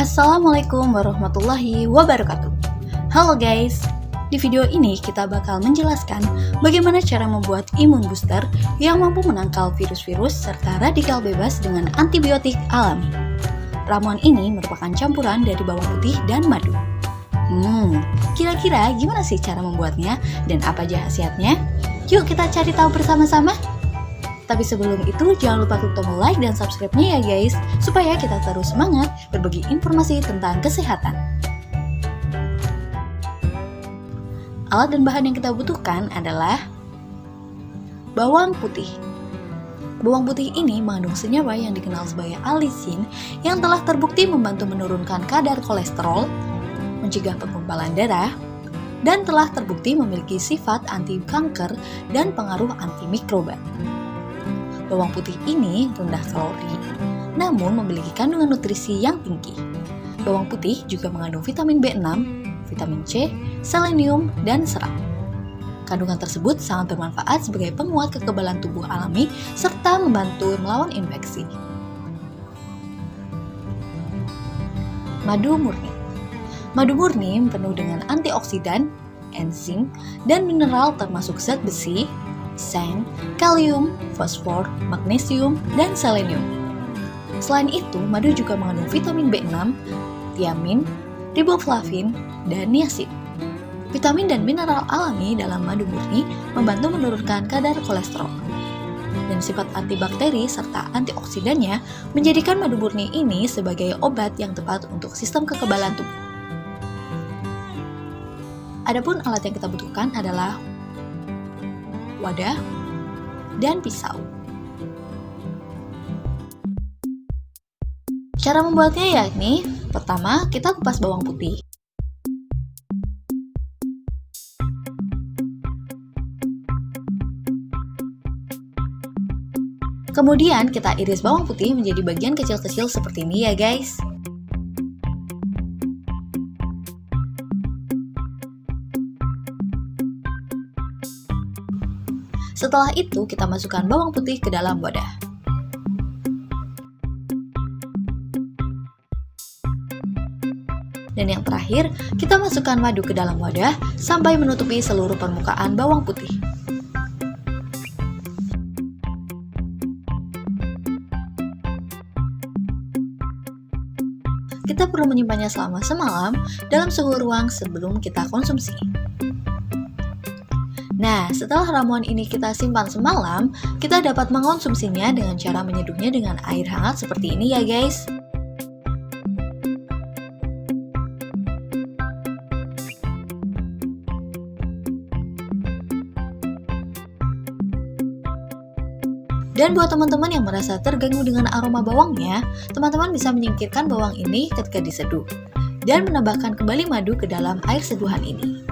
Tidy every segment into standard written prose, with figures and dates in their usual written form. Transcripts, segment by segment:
Assalamualaikum warahmatullahi wabarakatuh. Halo guys, di video ini kita bakal menjelaskan bagaimana cara membuat imun booster yang mampu menangkal virus-virus serta radikal bebas dengan antibiotik alami. Ramuan ini merupakan campuran dari bawang putih dan madu. Kira-kira gimana sih cara membuatnya dan apa aja khasiatnya? Yuk kita cari tahu bersama-sama. Tapi sebelum itu jangan lupa klik tombol like dan subscribe-nya ya guys, supaya kita terus semangat berbagi informasi tentang kesehatan. Alat dan bahan yang kita butuhkan adalah bawang putih. Bawang putih ini mengandung senyawa yang dikenal sebagai alisin yang telah terbukti membantu menurunkan kadar kolesterol, mencegah penggumpalan darah, dan telah terbukti memiliki sifat anti kanker dan pengaruh antimikroba. Bawang putih ini rendah kalori, namun memiliki kandungan nutrisi yang tinggi. Bawang putih juga mengandung vitamin B6, vitamin C, selenium, dan serat. Kandungan tersebut sangat bermanfaat sebagai penguat kekebalan tubuh alami serta membantu melawan infeksi. Madu murni. Madu murni penuh dengan antioksidan, enzim, dan mineral termasuk zat besi, seng, kalium, fosfor, magnesium, dan selenium. Selain itu, madu juga mengandung vitamin B6, tiamin, riboflavin, dan niacin. Vitamin dan mineral alami dalam madu murni membantu menurunkan kadar kolesterol. Dan sifat antibakteri serta antioksidannya menjadikan madu murni ini sebagai obat yang tepat untuk sistem kekebalan tubuh. Adapun alat yang kita butuhkan adalah wadah, dan pisau. Cara membuatnya yakni, pertama kita kupas bawang putih. Kemudian kita iris bawang putih menjadi bagian kecil-kecil seperti ini ya guys. Setelah itu, kita masukkan bawang putih ke dalam wadah. Dan yang terakhir, kita masukkan madu ke dalam wadah sampai menutupi seluruh permukaan bawang putih. Kita perlu menyimpannya selama semalam dalam suhu ruang sebelum kita konsumsi. Nah, setelah ramuan ini kita simpan semalam, kita dapat mengonsumsinya dengan cara menyeduhnya dengan air hangat seperti ini ya guys. Dan buat teman-teman yang merasa terganggu dengan aroma bawangnya, teman-teman bisa menyingkirkan bawang ini ketika diseduh dan menambahkan kembali madu ke dalam air seduhan ini.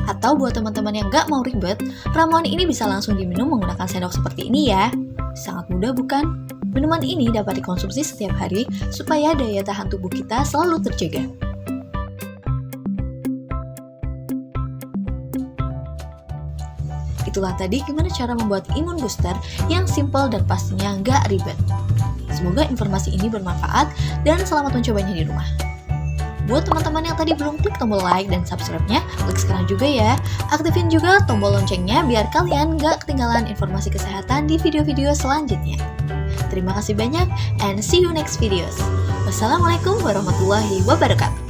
Atau buat teman-teman yang gak mau ribet, ramuan ini bisa langsung diminum menggunakan sendok seperti ini ya. Sangat mudah bukan? Minuman ini dapat dikonsumsi setiap hari supaya daya tahan tubuh kita selalu terjaga. Itulah tadi gimana cara membuat imun booster yang simple dan pastinya gak ribet. Semoga informasi ini bermanfaat dan selamat mencobanya di rumah. Buat teman-teman yang tadi belum klik tombol like dan subscribe-nya, klik sekarang juga ya. Aktifin juga tombol loncengnya biar kalian gak ketinggalan informasi kesehatan di video-video selanjutnya. Terima kasih banyak and see you next videos. Wassalamualaikum warahmatullahi wabarakatuh.